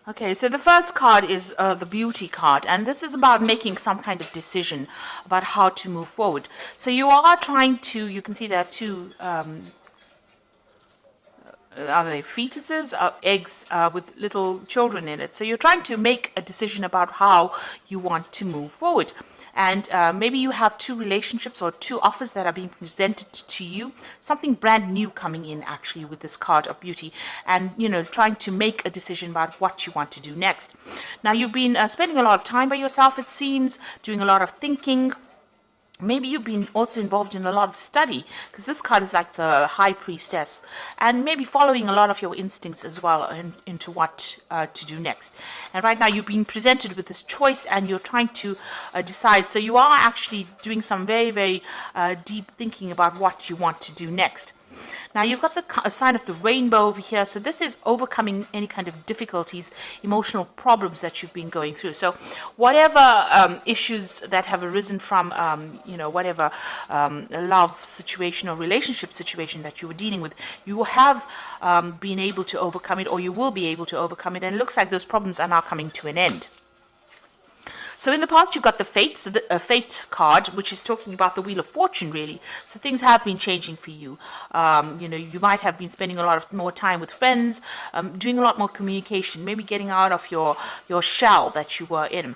Okay, so the first card is the beauty card, and this is about making some kind of decision about how to move forward. So you are trying to, you can see there are two, are they fetuses, eggs with little children in it. So you're trying to make a decision about how you want to move forward. And maybe you have two relationships or two offers that are being presented to you, something brand new coming in actually with this card of beauty, and trying to make a decision about what you want to do next. Now you've been spending a lot of time by yourself, it seems, doing a lot of thinking. Maybe you've been also involved in a lot of study, because this card is like the high priestess, and maybe following a lot of your instincts as well into what to do next. And right now you've been presented with this choice and you're trying to decide. So you are actually doing some very, very deep thinking about what you want to do next. Now you've got the sign of the rainbow over here. So this is overcoming any kind of difficulties, emotional problems that you've been going through. So whatever issues that have arisen from, whatever love situation or relationship situation that you were dealing with, you have been able to overcome it, or you will be able to overcome it. And it looks like those problems are now coming to an end. So in the past, you've got the Fate, so the Fate card, which is talking about the Wheel of Fortune, really. So things have been changing for you. You might have been spending a lot of more time with friends, doing a lot more communication, maybe getting out of your shell that you were in.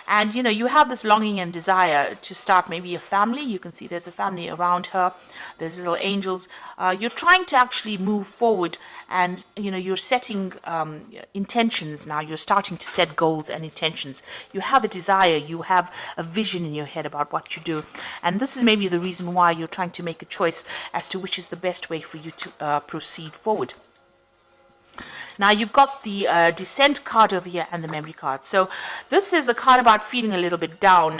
And, you have this longing and desire to start maybe a family. You can see there's a family around her. There's little angels. You're trying to actually move forward, and, you're setting intentions now. You're starting to set goals and intentions. You have a desire. You have a vision in your head about what you do. And this is maybe the reason why you're trying to make a choice as to which is the best way for you to proceed forward. Now you've got the Descent card over here and the Memory card. So this is a card about feeling a little bit down,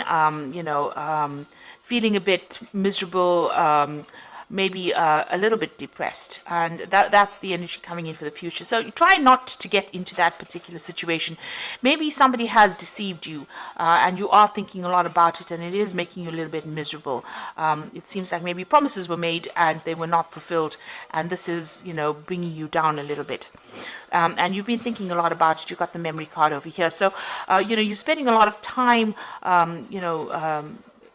feeling a bit miserable, maybe a little bit depressed, and that's the energy coming in for the future. So you try not to get into that particular situation. Maybe somebody has deceived you, and you are thinking a lot about it, and it is making you a little bit miserable. It seems like maybe promises were made and they were not fulfilled, and this is bringing you down a little bit. And you've been thinking a lot about it. You've got the Memory card over here. So you're spending a lot of time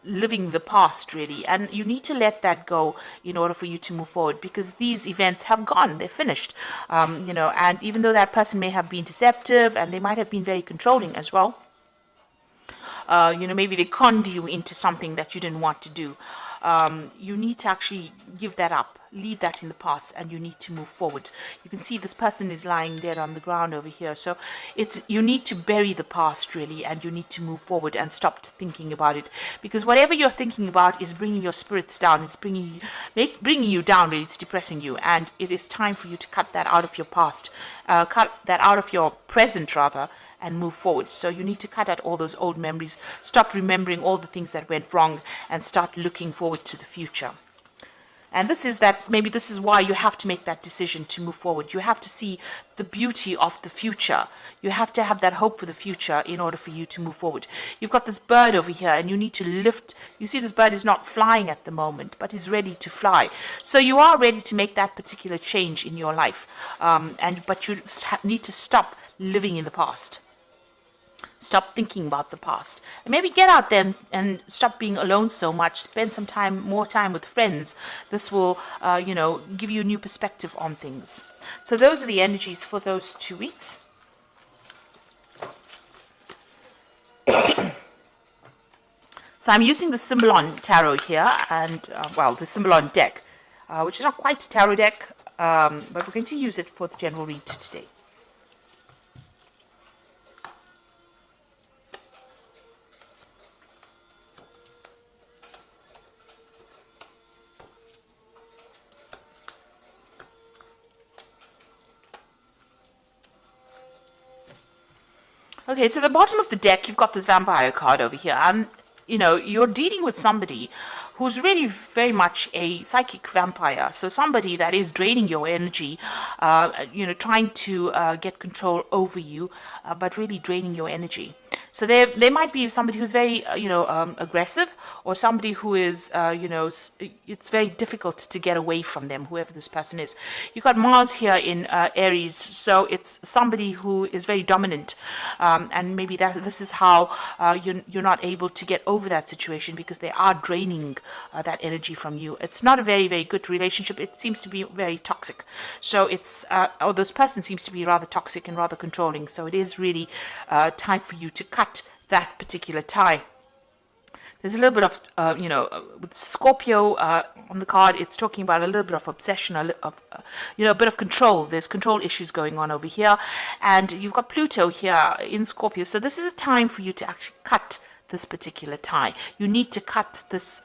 living the past, really, and you need to let that go in order for you to move forward, because these events have gone, they're finished, and even though that person may have been deceptive and they might have been very controlling as well, maybe they conned you into something that you didn't want to do. You need to actually give that up, leave that in the past, and you need to move forward. You can see this person is lying dead on the ground over here. So you need to bury the past, really, and you need to move forward and stop thinking about it, because whatever you're thinking about is bringing your spirits down. It's bringing you down, really. It's depressing you, and it is time for you to cut that out of your past, cut that out of your present, rather, and move forward. So you need to cut out all those old memories, stop remembering all the things that went wrong, and start looking forward to the future. And maybe this is why you have to make that decision to move forward. You have to see the beauty of the future. You have to have that hope for the future in order for you to move forward. You've got this bird over here, and you need to lift. You see this bird is not flying at the moment, but is ready to fly. So you are ready to make that particular change in your life. But you need to stop living in the past. Stop thinking about the past, and maybe get out there and stop being alone so much. Spend some more time with friends. This will, give you a new perspective on things. So those are the energies for those 2 weeks. So I'm using the Symbolon Tarot here, and the Symbolon deck, which is not quite a tarot deck, but we're going to use it for the general read today. Okay, so at the bottom of the deck, you've got this Vampire card over here, and you're dealing with somebody who's really very much a psychic vampire. So somebody that is draining your energy, trying to get control over you, but really draining your energy. So there might be somebody who's very, aggressive, or somebody who is, it's very difficult to get away from them, whoever this person is. You've got Mars here in Aries, so it's somebody who is very dominant, and maybe this is how you're not able to get over that situation, because they are draining that energy from you. It's not a very, very good relationship. It seems to be very toxic. So it's, or this person seems to be rather toxic and rather controlling. So it is really time for you to cut that particular tie. There's a little bit of, with Scorpio on the card, it's talking about a little bit of obsession, a bit of control. There's control issues going on over here. And you've got Pluto here in Scorpio. So this is a time for you to actually cut this particular tie. You need to cut this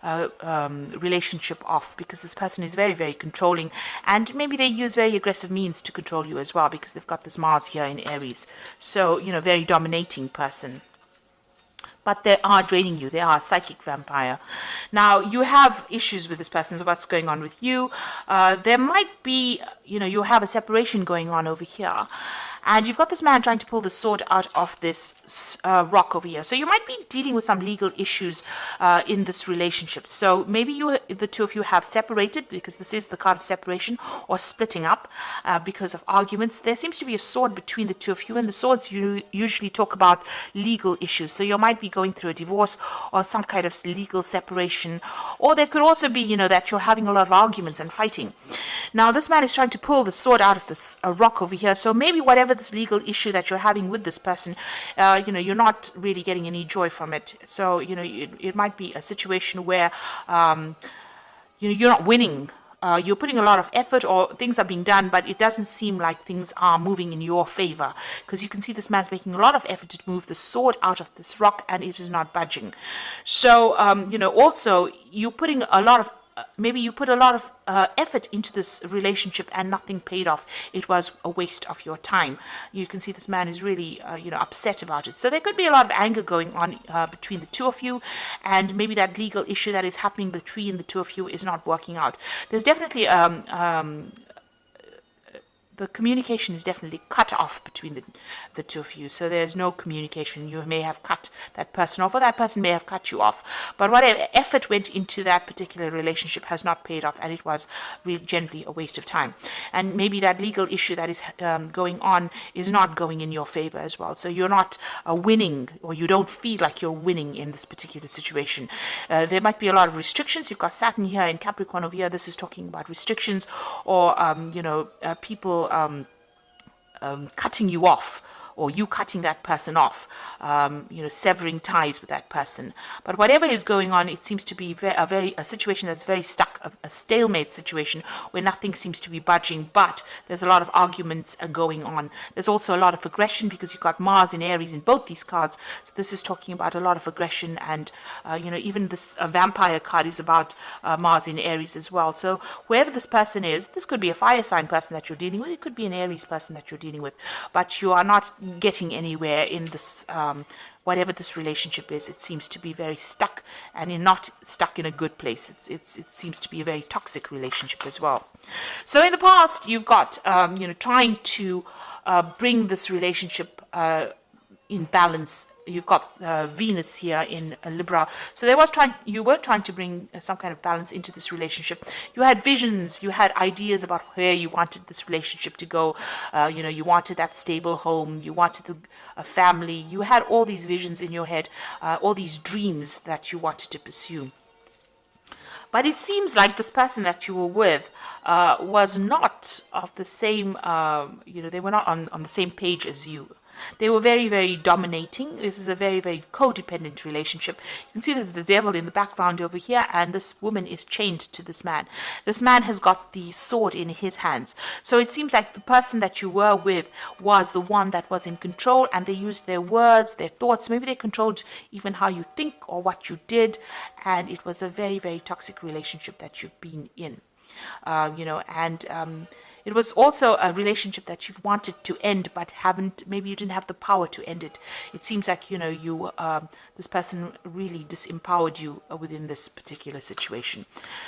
relationship off, because this person is very, very controlling, and maybe they use very aggressive means to control you as well, because they've got this Mars here in Aries. So, very dominating person. But they are draining you. They are a psychic vampire. Now, you have issues with this person, so what's going on with you. There might be, you have a separation going on over here. And you've got this man trying to pull the sword out of this rock over here. So you might be dealing with some legal issues in this relationship. So maybe the two of you have separated, because this is the card of separation, or splitting up because of arguments. There seems to be a sword between the two of you, and the swords usually talk about legal issues. So you might be going through a divorce or some kind of legal separation. Or there could also be, that you're having a lot of arguments and fighting. Now, this man is trying to pull the sword out of this rock over here. So maybe whatever this legal issue that you're having with this person, you're not really getting any joy from it. So, it might be a situation where, you're not winning. You're putting a lot of effort, or things are being done, but it doesn't seem like things are moving in your favor, because you can see this man's making a lot of effort to move the sword out of this rock, and it is not budging. So, also you're putting a lot of maybe you put a lot of effort into this relationship and nothing paid off. It was a waste of your time. You can see this man is really, upset about it. So there could be a lot of anger going on between the two of you, and maybe that legal issue that is happening between the two of you is not working out. There's definitely the communication is definitely cut off between the two of you. So there's no communication. You may have cut that person off, or that person may have cut you off. But whatever effort went into that particular relationship has not paid off, and it was really generally a waste of time. And maybe that legal issue that is going on is not going in your favor as well. So you're not winning, or you don't feel like you're winning in this particular situation. There might be a lot of restrictions. You've got Saturn here in Capricorn over here. This is talking about restrictions, or, people cutting you off, or you cutting that person off, severing ties with that person. But whatever is going on, it seems to be a situation that's very stuck, a stalemate situation where nothing seems to be budging, but there's a lot of arguments going on. There's also a lot of aggression, because you've got Mars in Aries in both these cards. So this is talking about a lot of aggression, and, even this vampire card is about Mars in Aries as well. So whoever this person is, this could be a fire sign person that you're dealing with. It could be an Aries person that you're dealing with, but you are not getting anywhere in this, whatever this relationship is. It seems to be very stuck, and you're not stuck in a good place. It seems to be a very toxic relationship as well. So in the past, you've got, trying to bring this relationship in balance. You've got Venus here in Libra. So you were trying to bring some kind of balance into this relationship. You had visions, you had ideas about where you wanted this relationship to go. You wanted that stable home, you wanted a family. You had all these visions in your head, all these dreams that you wanted to pursue. But it seems like this person that you were with was not of the same, they were not on the same page as you. They were very, very dominating. This is a very, very codependent relationship. You can see there's the devil in the background over here, and this woman is chained to this man. This man has got the sword in his hands. So it seems like the person that you were with was the one that was in control, and they used their words, their thoughts. Maybe they controlled even how you think or what you did, and it was a very, very toxic relationship that you've been in. It was also a relationship that you've wanted to end, but maybe you didn't have the power to end it. It seems like, this person really disempowered you within this particular situation.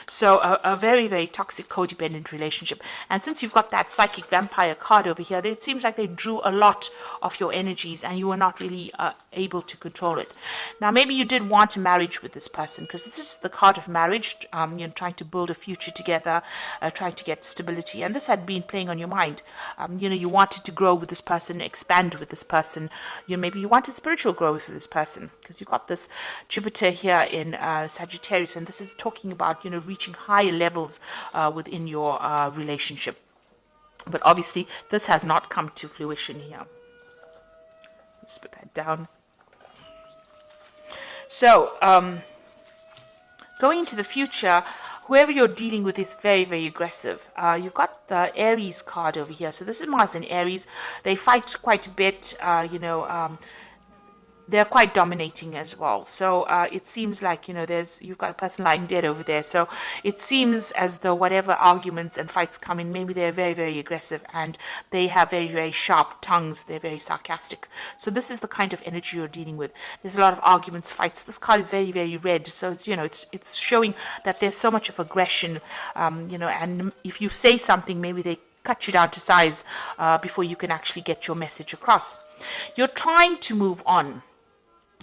So a very, very toxic, codependent relationship. And since you've got that psychic vampire card over here, it seems like they drew a lot of your energies and you were not really able to control it. Now, maybe you did want a marriage with this person, because this is the card of marriage, trying to build a future together, trying to get stability. And this had been playing on your mind. You wanted to grow with this person, expand with this person. Maybe you wanted spiritual growth with this person, because you've got this Jupiter here in Sagittarius, and this is talking about, reaching higher levels within your relationship. But obviously, this has not come to fruition here. Let's put that down. So, going into the future, whoever you're dealing with is very, very aggressive. You've got the Aries card over here. So this is Mars and Aries. They fight quite a bit, they're quite dominating as well. So it seems like, you've got a person lying dead over there. So it seems as though whatever arguments and fights come in, maybe they're very, very aggressive and they have very, very sharp tongues. They're very sarcastic. So this is the kind of energy you're dealing with. There's a lot of arguments, fights. This card is very, very red. So it's showing that there's so much of aggression, and if you say something, maybe they cut you down to size before you can actually get your message across. You're trying to move on.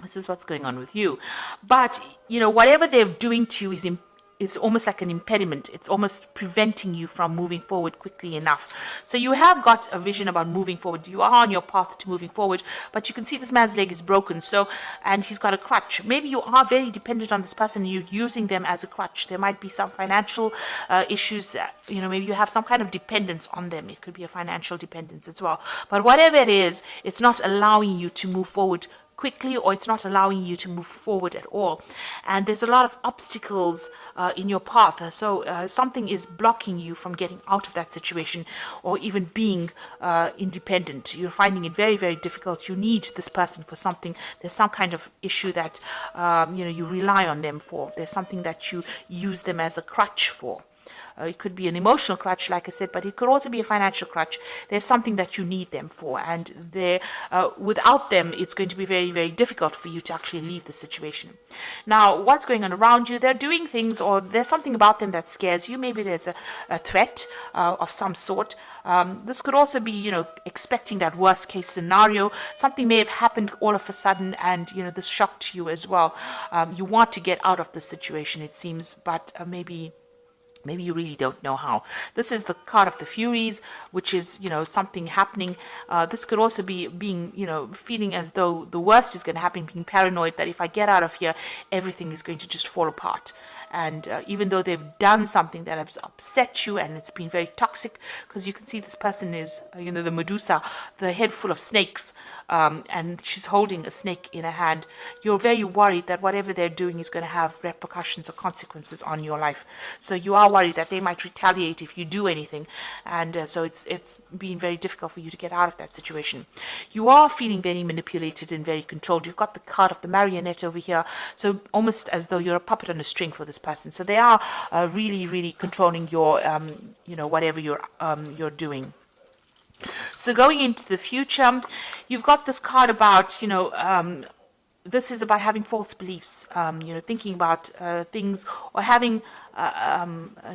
This is what's going on with you. But, whatever they're doing to you is almost like an impediment. It's almost preventing you from moving forward quickly enough. So you have got a vision about moving forward. You are on your path to moving forward, but you can see this man's leg is broken. And he's got a crutch. Maybe you are very dependent on this person. You're using them as a crutch. There might be some financial issues. Maybe you have some kind of dependence on them. It could be a financial dependence as well. But whatever it is, it's not allowing you to move forward quickly, or it's not allowing you to move forward at all. And there's a lot of obstacles in your path. So something is blocking you from getting out of that situation or even being independent. You're finding it very, very difficult. You need this person for something. There's some kind of issue that you rely on them for. There's something that you use them as a crutch for. It could be an emotional crutch, like I said, but it could also be a financial crutch. There's something that you need them for, and without them, it's going to be very, very difficult for you to actually leave the situation. Now, what's going on around you? They're doing things, or there's something about them that scares you. Maybe there's a threat of some sort. This could also be, expecting that worst case scenario. Something may have happened all of a sudden, and this shocked you as well. You want to get out of the situation, it seems, but maybe you really don't know how. This is the card of the Furies, which is, something happening. This could also be being, feeling as though the worst is going to happen, being paranoid that if I get out of here, everything is going to just fall apart. And even though they've done something that has upset you and it's been very toxic, because you can see this person is, the Medusa, the head full of snakes, and she's holding a snake in her hand. You're very worried that whatever they're doing is going to have repercussions or consequences on your life. So you are worried that they might retaliate if you do anything. And so it's been very difficult for you to get out of that situation. You are feeling very manipulated and very controlled. You've got the card of the marionette over here. So almost as though you're a puppet on a string for this person. So they are really, really controlling your, whatever you're doing. So going into the future, you've got this card about, this is about having false beliefs, thinking about things or having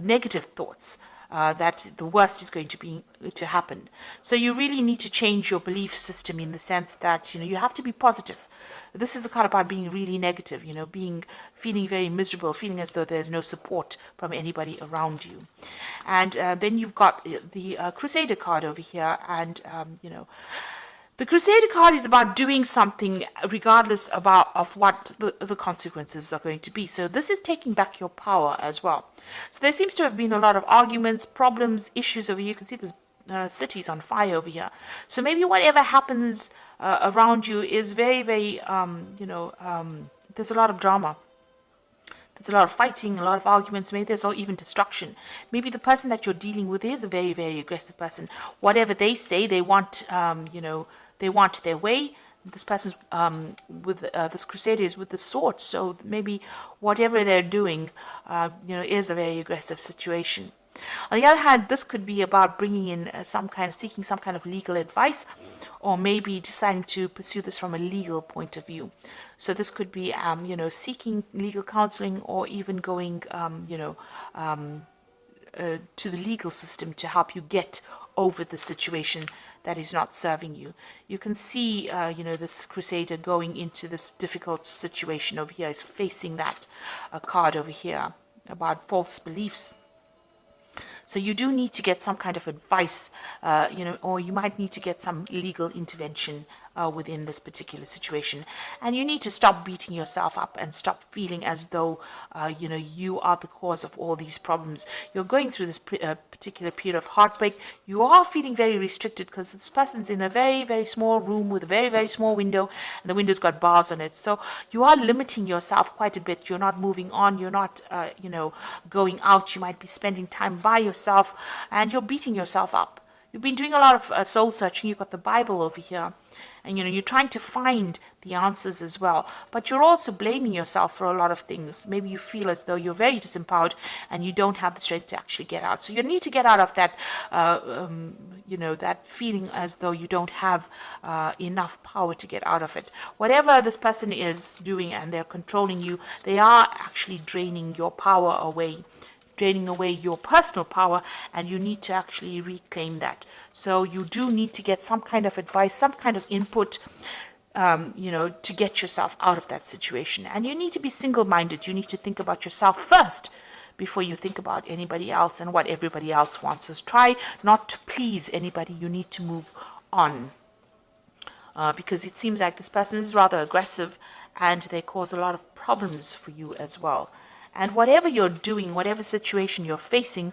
negative thoughts. That the worst is going to happen. So you really need to change your belief system in the sense that, you have to be positive. This is a card about being really negative, feeling very miserable, feeling as though there's no support from anybody around you. And then you've got the Crusader card over here, and, the Crusader card is about doing something regardless of what the consequences are going to be. So this is taking back your power as well. So there seems to have been a lot of arguments, problems, issues over here. You can see there's cities on fire over here. So maybe whatever happens around you is very, very, there's a lot of drama. There's a lot of fighting, a lot of arguments. Maybe there's even destruction. Maybe the person that you're dealing with is a very, very aggressive person. Whatever they say, they want, they want their way. This person's with this Crusader is with the sword. So maybe whatever they're doing, is a very aggressive situation. On the other hand, this could be about bringing in seeking some kind of legal advice, or maybe deciding to pursue this from a legal point of view. So this could be, seeking legal counseling, or even going, to the legal system to help you get over the situation that is not serving you. You can see, this crusader going into this difficult situation over here, is facing that card over here about false beliefs. So you do need to get some kind of advice, or you might need to get some legal intervention within this particular situation. And you need to stop beating yourself up and stop feeling as though, you are the cause of all these problems. You're going through this particular period of heartbreak. You are feeling very restricted because this person's in a very, very small room with a very, very small window, and the window's got bars on it. So you are limiting yourself quite a bit. You're not moving on. You're not, going out. You might be spending time by yourself, and you're beating yourself up. You've been doing a lot of soul searching. You've got the Bible over here, and you're trying to find the answers as well, but you're also blaming yourself for a lot of things. Maybe you feel as though you're very disempowered and you don't have the strength to actually get out. So you need to get out of that that feeling as though you don't have enough power to get out of it. Whatever this person is doing and they're controlling you, they are actually draining your power away, draining away your personal power, and you need to actually reclaim that. So you do need to get some kind of advice, some kind of input, to get yourself out of that situation. And you need to be single-minded. You need to think about yourself first before you think about anybody else and what everybody else wants. So try not to please anybody. You need to move on, because it seems like this person is rather aggressive and they cause a lot of problems for you as well. And whatever you're doing, whatever situation you're facing,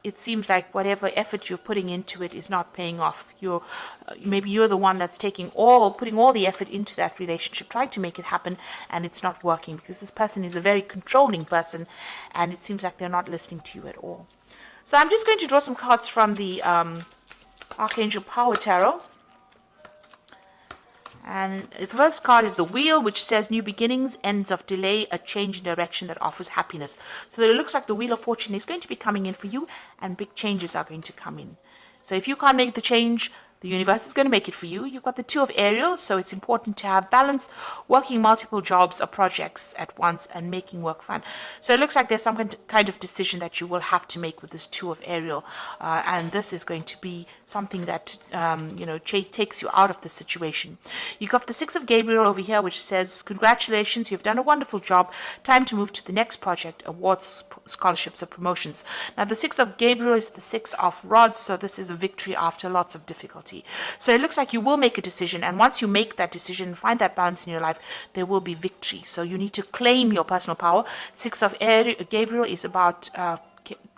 it seems like whatever effort you're putting into it is not paying off. Maybe you're the one that's putting all the effort into that relationship, trying to make it happen, and it's not working because this person is a very controlling person, and it seems like they're not listening to you at all. So I'm just going to draw some cards from the Archangel Power Tarot. And the first card is the Wheel, which says new beginnings, ends of delay, a change in direction that offers happiness. So it looks like the Wheel of Fortune is going to be coming in for you, and big changes are going to come in. So if you can't make the change, the universe is going to make it for you. You've got the Two of Aerials, so it's important to have balance, working multiple jobs or projects at once and making work fun. So it looks like there's some kind of decision that you will have to make with this Two of Aerial, and this is going to be something that takes you out of the situation. You've got the Six of Gabriel over here, which says, congratulations, you've done a wonderful job. Time to move to the next project, awards, scholarships, or promotions. Now the Six of Gabriel is the Six of Rods, so this is a victory after lots of difficulty. So it looks like you will make a decision, and once you make that decision, find that balance in your life, there will be victory. So you need to claim your personal power. Six of Gabriel is about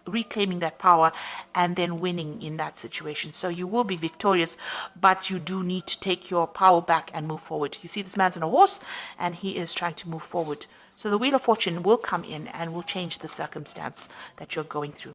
reclaiming that power and then winning in that situation. So you will be victorious, but you do need to take your power back and move forward. You see this man's on a horse and he is trying to move forward. So the Wheel of Fortune will come in and will change the circumstance that you're going through.